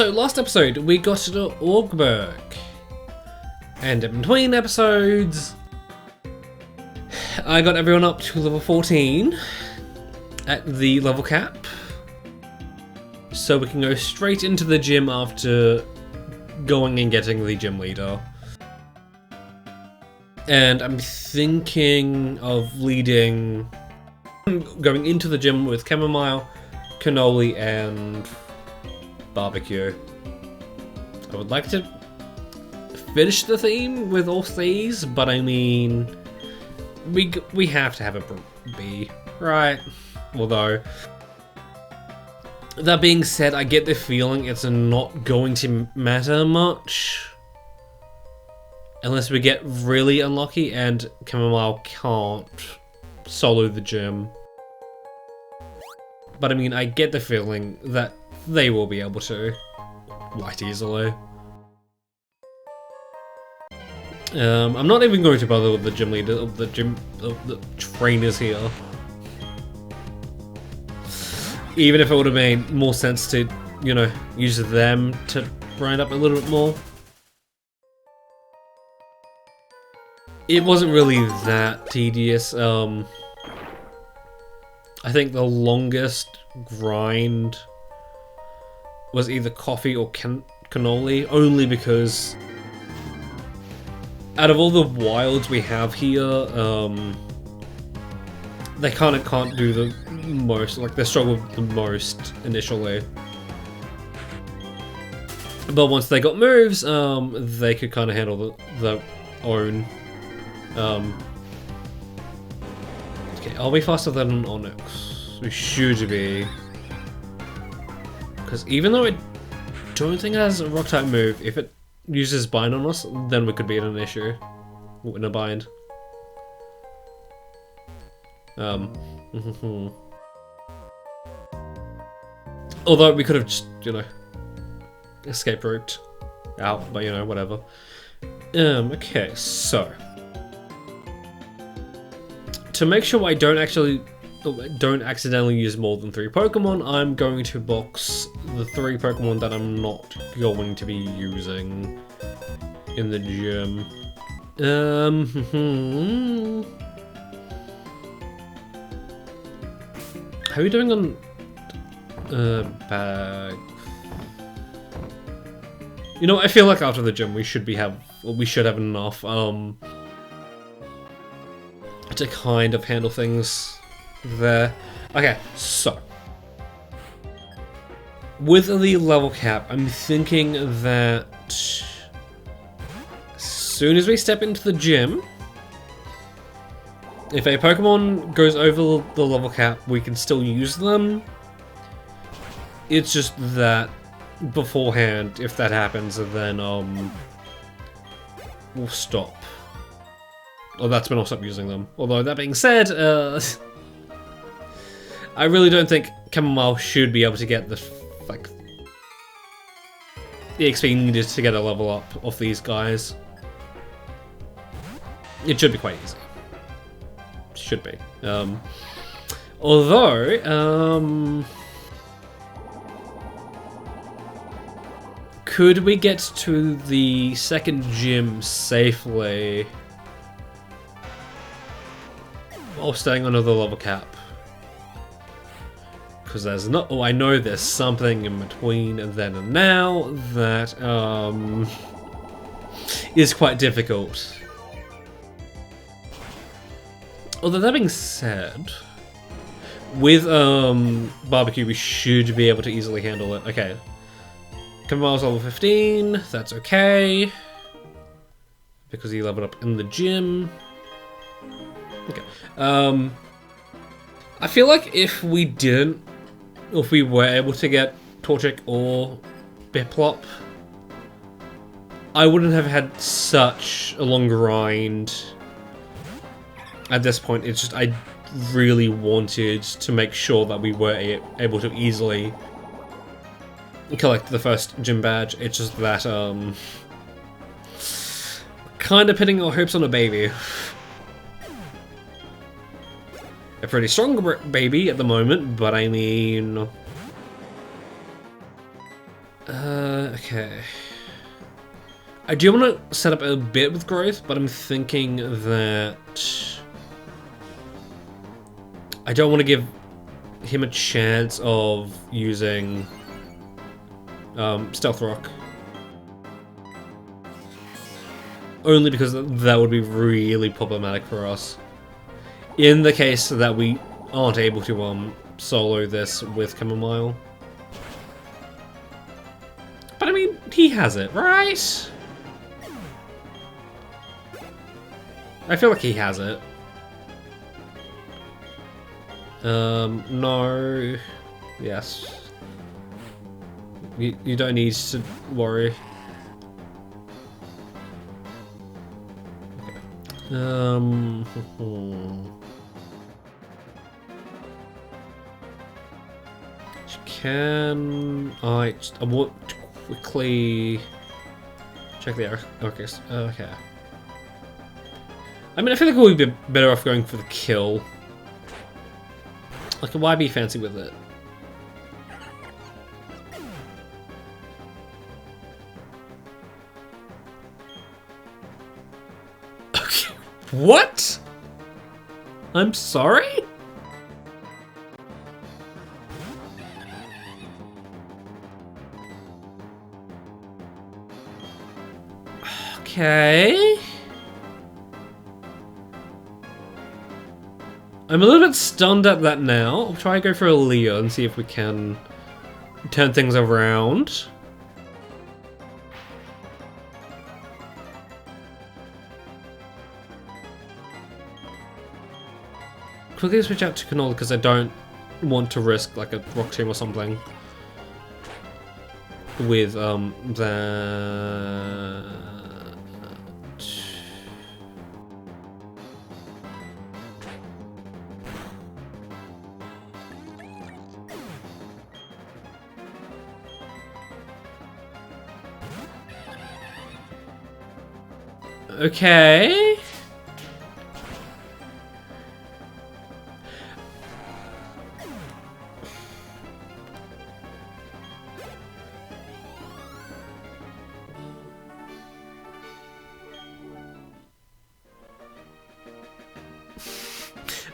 So last episode we got to Orgberg, and in between episodes I got everyone up to level 14 at the level cap, so we can go straight into the gym after going and getting the gym leader. And I'm thinking of going into the gym with chamomile, cannoli, and barbecue. I would like to finish the theme with all these, but I mean, we have to have a B, right? Although, that being said, I get the feeling it's not going to matter much unless we get really unlucky and chamomile can't solo the gym. But I mean, I get the feeling that they will be able to quite easily. I'm not even going to bother with the gym leader of the trainers here. Even if it would have made more sense to, you know, use them to grind up a little bit more. It wasn't really that tedious. I think the longest grind was either coffee or cannoli, only because out of all the wilds we have here, they kind of can't do the most, like they struggle the most initially. But once they got moves, they could kind of handle their own. Okay, are we faster than an Onyx? We should be. Because even though I don't think it has a rock type move, if it uses bind on us, then we could be in an issue. In a bind. Although we could have just, you know, escape route out, but you know, whatever. Okay, so to make sure I don't accidentally use more than 3 Pokemon, I'm going to box the 3 Pokemon that I'm not going to be using in the gym. How are we doing on bag? You know, I feel like after the gym we should have enough to kind of handle things there. Okay, so with the level cap, I'm thinking that as soon as we step into the gym, if a Pokemon goes over the level cap, we can still use them. It's just that beforehand, if that happens, then we'll stop. Or that's when I'll stop using them. Although, that being said, I really don't think chamomile should be able to get the XP needed to get a level up of these guys. It should be quite easy. Should be. Although, could we get to the second gym safely while staying under the level cap? Because there's not. Oh, I know there's something in between then and now that is quite difficult. Although that being said, with barbecue we should be able to easily handle it. Okay. Chamomile's level 15, that's okay. Because he leveled up in the gym. Okay. I feel like if we were able to get Torchic or Biplop, I wouldn't have had such a long grind at this point. It's just I really wanted to make sure that we were able to easily collect the first gym badge. It's just that kind of pinning our hopes on a baby. A pretty strong baby at the moment, but I mean, Okay. I do want to set up a bit with growth, but I'm thinking that I don't want to give him a chance of using Stealth Rock. Only because that would be really problematic for us. In the case that we aren't able to solo this with Chamomile. But I mean, he has it, right? I feel like he has it. No. Yes. You don't need to worry. Can I want to quickly check the arcus? Okay. I mean, I feel like we'd be better off going for the kill. Like, why be fancy with it? Okay. What? I'm sorry? Okay. I'm a little bit stunned at that now. I'll try and go for a Leo and see if we can turn things around. Quickly switch out to Canola because I don't want to risk like a rock tomb or something with that. Okay.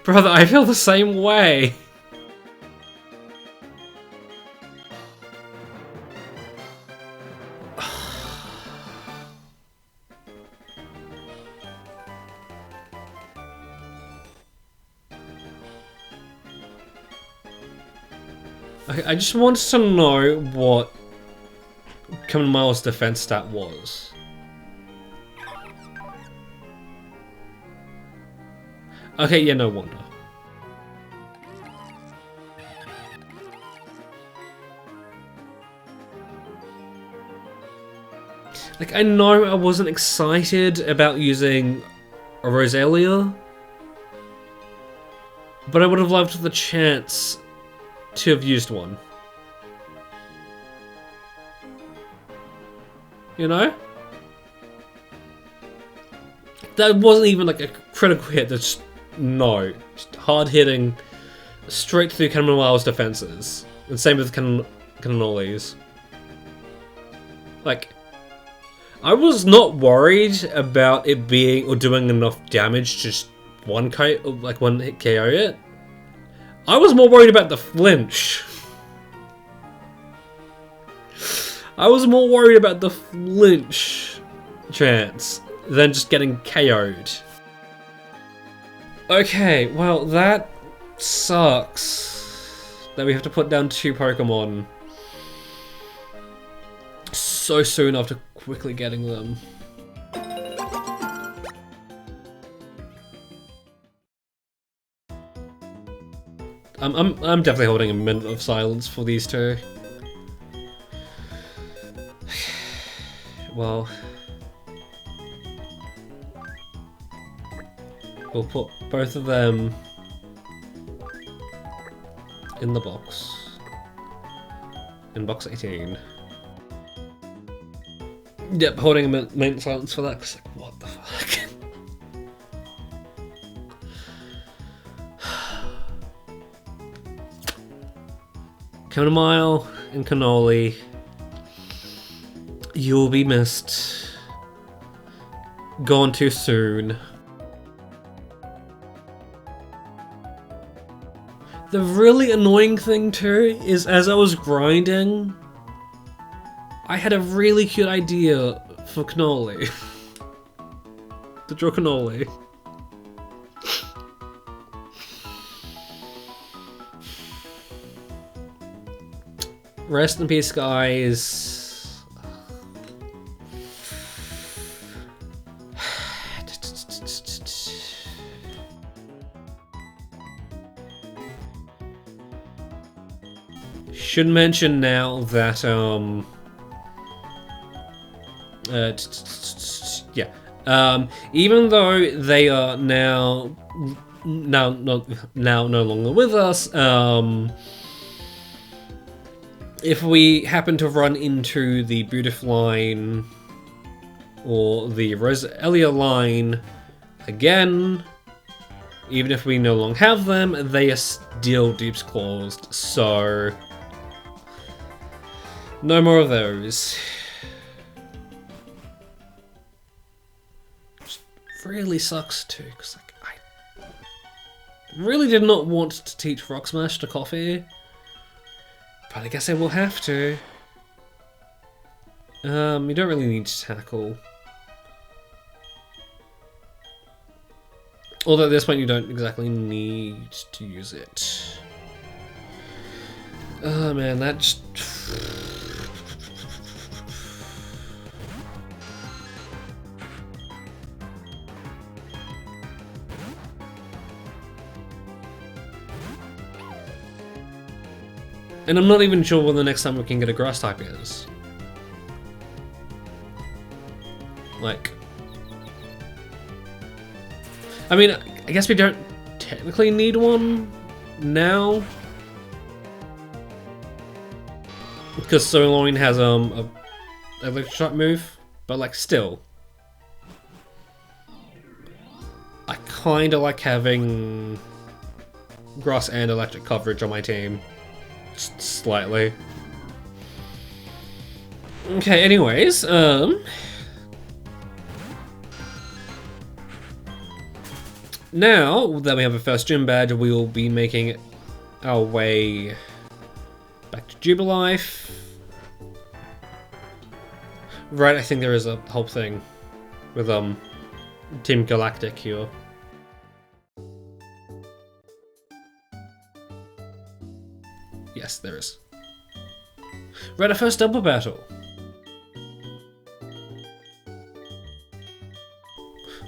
Brother, I feel the same way. I just wanted to know what Chamamoile's defense stat was. Okay, yeah, no wonder. Like, I know I wasn't excited about using a Rosalia, but I would have loved the chance to have used one. You know? That wasn't even like a critical hit, that's no. Just hard hitting straight through Chamamoile's defenses. And same with Cannoli's. Like, I was not worried about it being or doing enough damage to just one hit KO it. I was more worried about the flinch. I was more worried about the flinch chance than just getting KO'd. Okay, well that sucks that we have to put down 2 Pokemon so soon after quickly getting them. I'm definitely holding a minute of silence for these two. Well, we'll put both of them in the box. In box 18. Yep, holding a minute of silence for that, 'cause like, what the fuck? Chamomile and Cannoli. You'll be missed. Gone too soon. The really annoying thing too is as I was grinding, I had a really cute idea for cannoli. To draw cannoli. Rest in peace, guys. Should mention now that even though they are now no longer with us, if we happen to run into the Beautiful line or the Roselia line again, even if we no longer have them, they are still Deep's Claused, so no more of those. Which really sucks too, because like I really did not want to teach Rock Smash to Coffee, but I guess I will have to. You don't really need to tackle. Although at this point you don't exactly need to use it. Oh man, that just... And I'm not even sure when the next time we can get a grass type is. Like... I mean, I guess we don't technically need one now. Because Soloin has a electric move, but like still. I kinda like having grass and electric coverage on my team. Just slightly. Okay, anyways, now that we have a first gym badge, we will be making our way back to Jubilife. Right, I think there is a whole thing with Team Galactic here. Yes, there is. Right, our first double battle.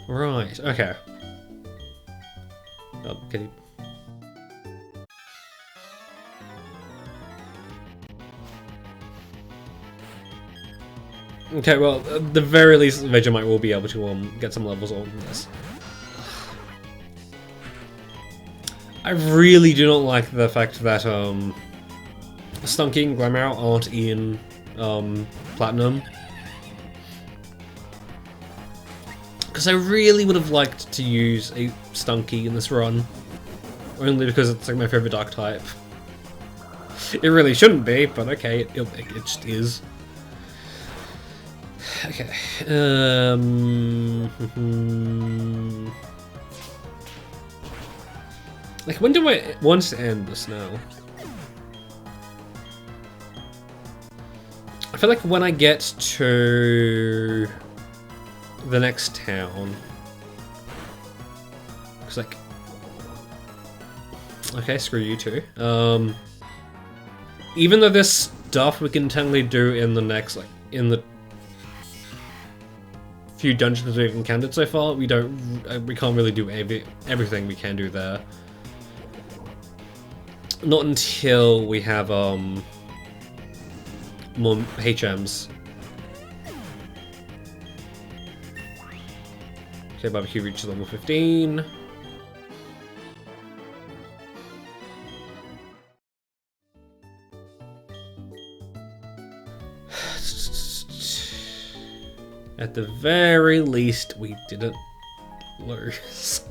Right, okay. Oh, can you... Okay, well, at the very least, Vegemite will be able to get some levels on this. I really do not like the fact that Stunky and Glamour aren't in Platinum. Because I really would have liked to use a Stunky in this run. Only because it's like my favorite dark type. It really shouldn't be, but okay, it just is. Okay. Like, when do I want to end this now? I feel like when I get to the next town. Cause like, okay, screw you too. Even though there's stuff we can technically do in the next, like, in the few dungeons we've encountered so far, we can't really do everything we can do there. Not until we have more HMs. Okay, barbecue reaches level 15. At the very least, we didn't lose.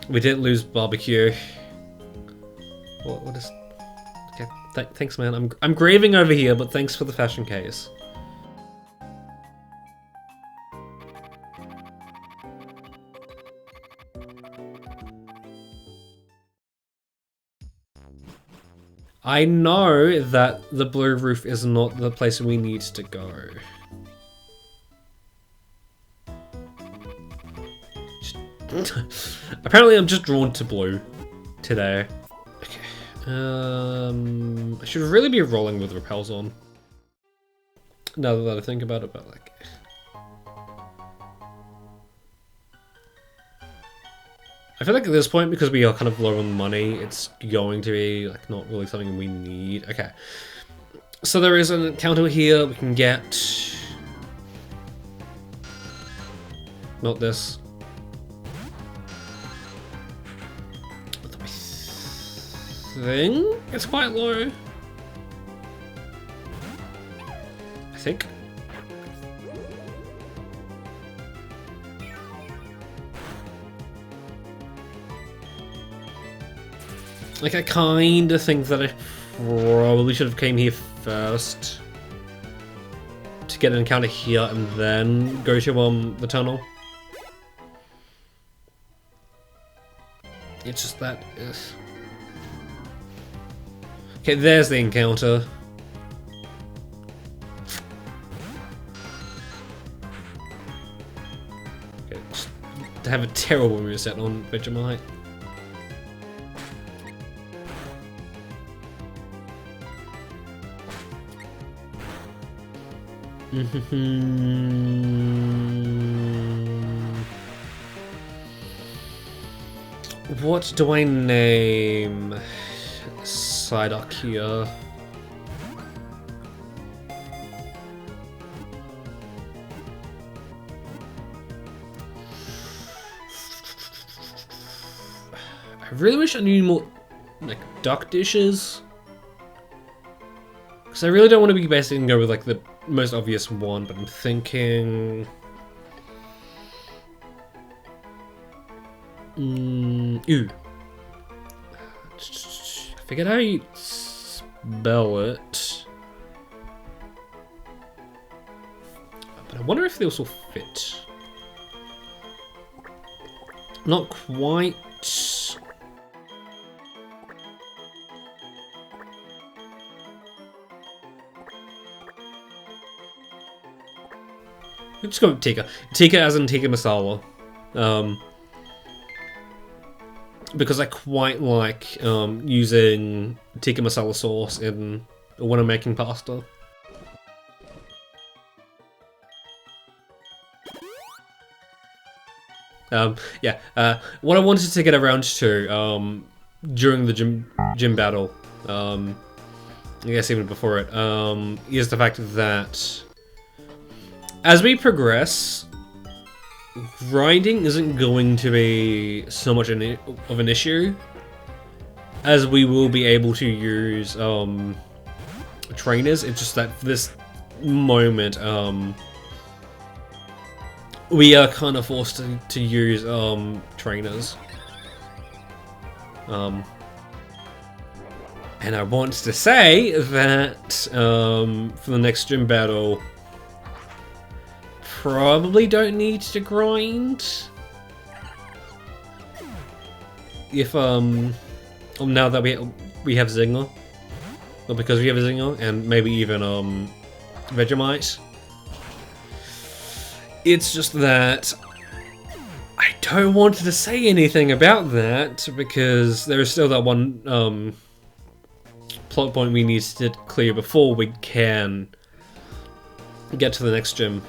We didn't lose barbecue. What is... Okay, Thanks, man. I'm grieving over here, but thanks for the fashion case. I know that the blue roof is not the place we need to go. Apparently I'm just drawn to blue today. Okay. I should really be rolling with repels on. Now that I think about it, but like... I feel like at this point, because we are kind of low on money, it's going to be like not really something we need. Okay. So there is an encounter here we can get. Not this. I think it's quite low. I think. Like, I kind of think that I probably should have came here first to get an encounter here and then go to the tunnel. It's just that. Okay, there's the encounter. Okay, just to have a terrible moveset on Vegemite. What do I name Psyduck here? I really wish I knew more like duck dishes. Because I really don't want to be basic and go with like the most obvious one, but I'm thinking... ooh. I forget how you spell it. But I wonder if these will fit. Not quite. Let's just go with tikka. Tikka as in tikka masala. Because I quite like using tikka masala sauce when I'm making pasta. Yeah, what I wanted to get around to during the gym battle, I guess even before it, is the fact that as we progress, grinding isn't going to be so much of an issue, as we will be able to use trainers. It's just that for this moment, we are kind of forced to use trainers. And I want to say that for the next gym battle, probably don't need to grind. If now that we have Zinger, or because we have a Zinger, and maybe even Vegemite. It's just that I don't want to say anything about that because there is still that one plot point we need to clear before we can get to the next gym.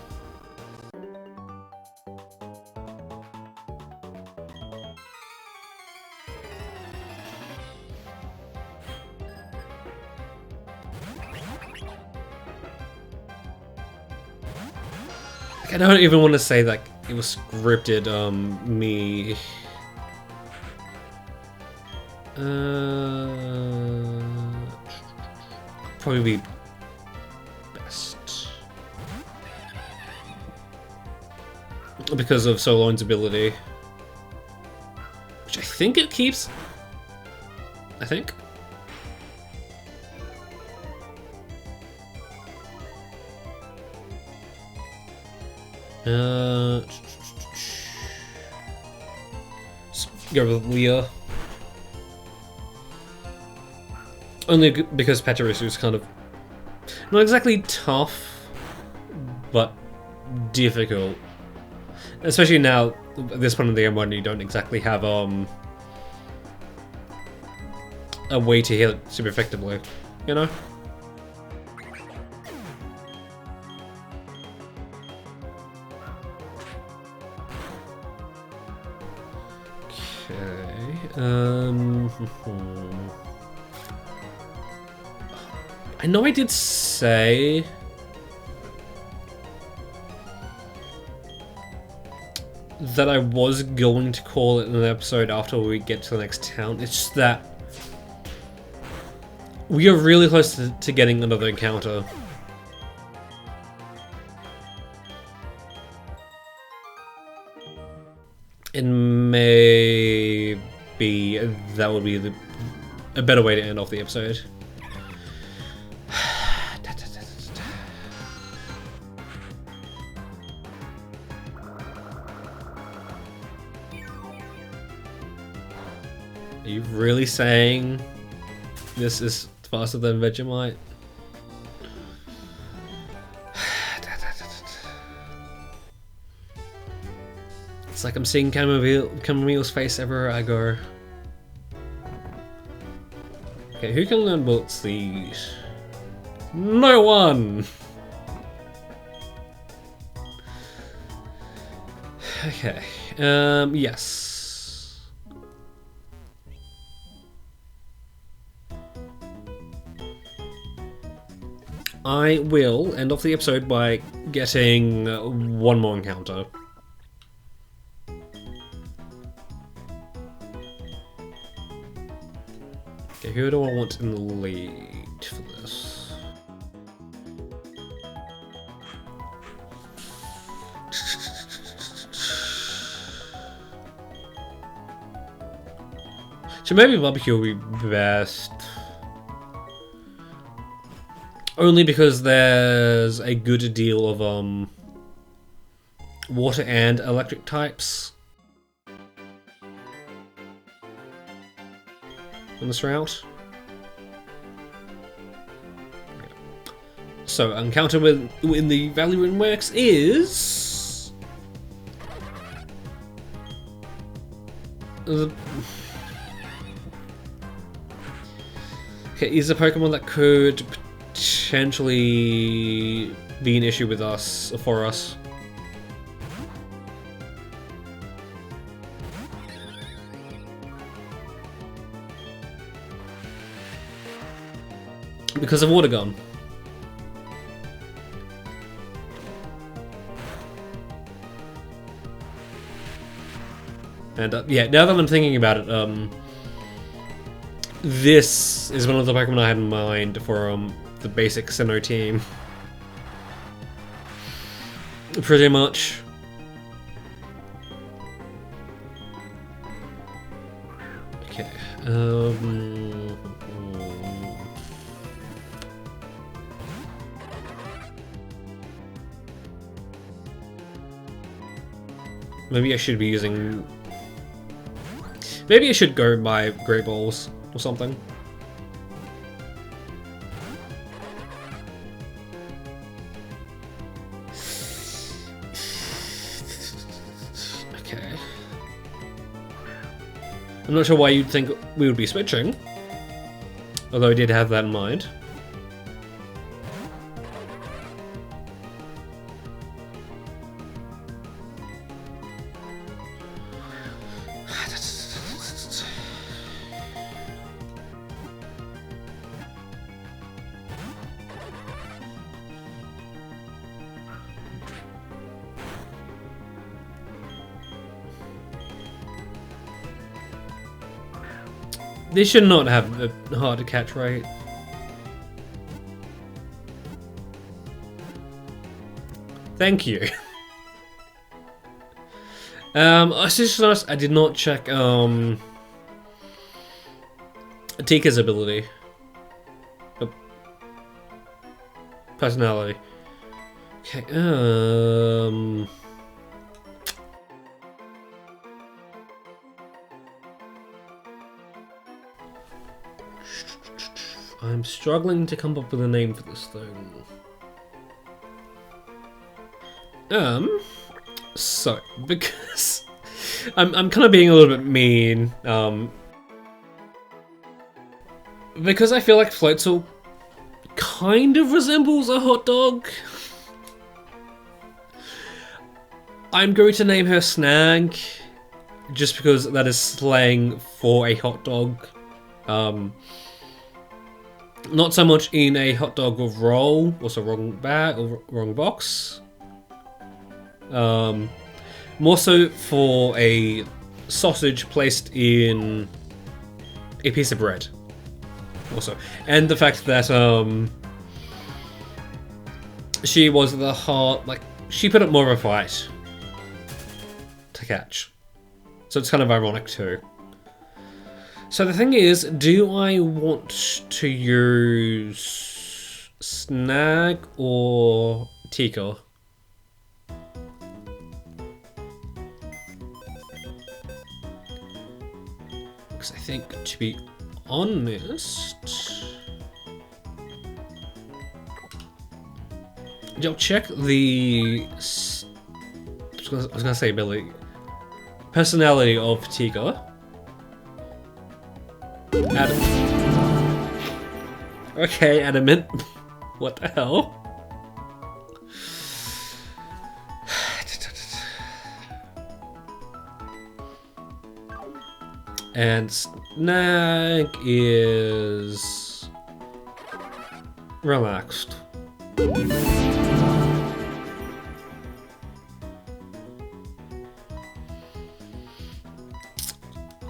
I don't even want to say that it was scripted, me... probably be best. Because of Solon's ability. Which I think it keeps... I think? Go with Leah. Only because Pachirisu is kind of not exactly tough, but difficult. Especially now, at this point in the game when you don't exactly have a way to heal it super effectively, you know? I know I did say that I was going to call it an episode after we get to the next town. It's just that we are really close to getting another encounter. And maybe that would be a better way to end off the episode. Are you really saying this is faster than Vegemite? It's like I'm seeing Camomile's face everywhere I go. Okay, who can learn bullet speed? No one! Okay, yes. I will end off the episode by getting one more encounter. Okay, who do I want in the lead for this? So maybe barbecue will be best. Only because there's a good deal of water and electric types on this route. So encounter in the Valley Ruin Works is okay, is a Pokemon that could potentially be an issue with us, for us. Because of Water Gun. And yeah, now that I'm thinking about it, this is one of the Pokemon I had in mind for the basic Sinnoh team. Pretty much. Okay. Maybe I should be using... Maybe I should go buy Great Balls or something. Okay. I'm not sure why you'd think we would be switching, although I did have that in mind. They should not have a hard to catch rate. Thank you. I just noticed I did not check Tika's ability. Personality. Okay, I'm struggling to come up with a name for this thing. So, because I'm kind of being a little bit mean, because I feel like Floatzel kind of resembles a hot dog, I'm going to name her Snag, just because that is slang for a hot dog. Not so much in a hot dog roll, also wrong bag or wrong box. More so for a sausage placed in a piece of bread. Also, and the fact that she was the heart, like she put up more of a fight to catch. So it's kind of ironic too. So the thing is, do I want to use Snag or Tika? Because I think, to be honest, I'll check the, I was gonna say ability, personality of Tika. Adam. Okay, Adamant. What the hell? And Snag is relaxed.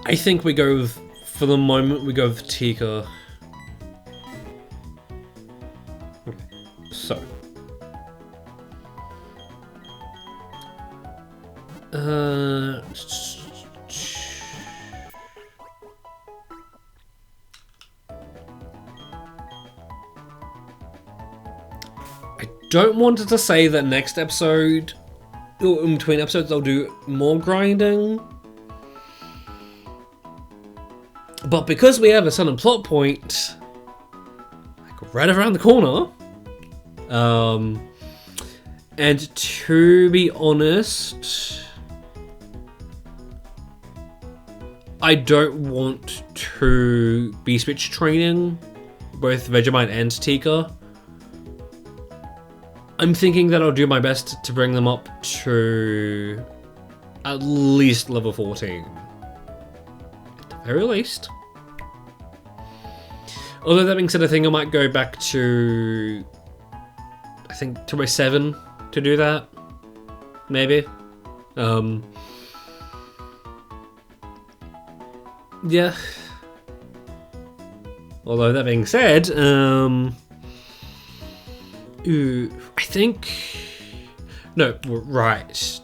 I think we go with, for the moment, we go with Tika. Okay, so. I don't want to say that next episode, or in between episodes, I'll do more grinding. But because we have a sudden plot point, like right around the corner, and to be honest, I don't want to be switch training both Vegemite and Tika. I'm thinking that I'll do my best to bring them up to at least level 14. At the very least. Although that being said, I think I might go back to, I think, to my 7 to do that. Maybe. Yeah. Although that being said, I think, no, right.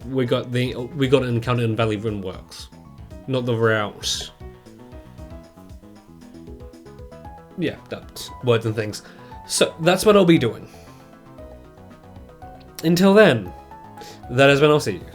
We got an encounter in Valley Run Works, not the route. Yeah, that's words and things. So that's what I'll be doing. Until then, that has been, I'll see you.